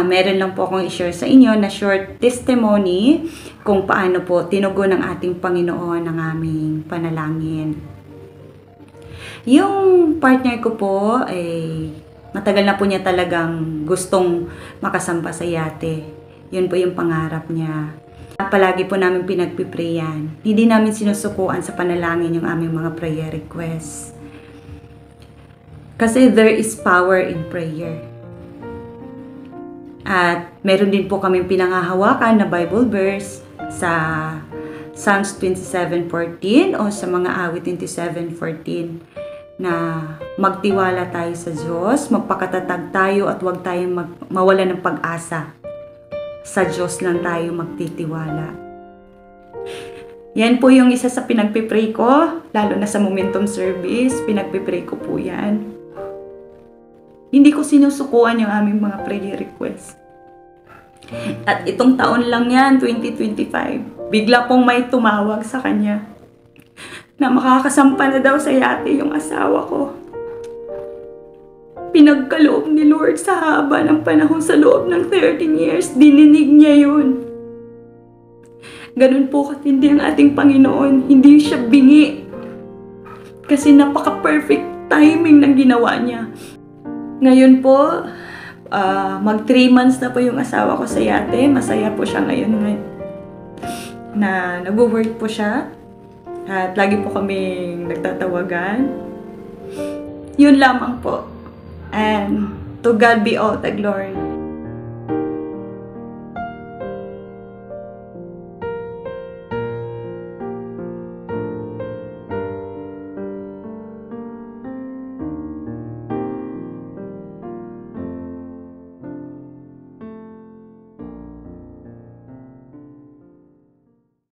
Meron lang po akong i-share sa inyo na short testimony kung paano po tinugon ng ating Panginoon ang aming panalangin. Yung partner ko po ay matagal na po niya talagang gustong makasampa sa yate. Yun po yung pangarap niya. Palagi po namin pinagpiprayan. Hindi namin sinusukuan sa panalangin yung aming mga prayer requests. Kasi there is power in prayer. At meron din po kaming pinangahawakan na Bible verse sa Psalms 27:14 o sa mga awit 27:14 na magtiwala tayo sa Diyos, magpakatatag tayo at huwag tayong mawala ng pag-asa. Sa Diyos lang tayo magtitiwala. Yan po yung isa sa pinagpipray ko, lalo na sa Momentum Service, pinagpipray ko po yan. Hindi ko sinusukuan yung aming mga prayer requests. At itong taon lang yan, 2025, bigla pong may tumawag sa kanya na makakasampa na daw sa yate yung asawa ko. Pinagkaloob ni Lord sa haba ng panahon sa loob ng 13 years, dininig niya yun. Ganun po katindi ang ating Panginoon, hindi siya bingi. Kasi napaka-perfect timing ng ginawa niya. Ngayon po, mag 3 months na po yung asawa ko sa yate. Masaya po siya ngayon na nag-work po siya. At lagi po kaming nagtatawagan. Yun lamang po. And to God be all the glory.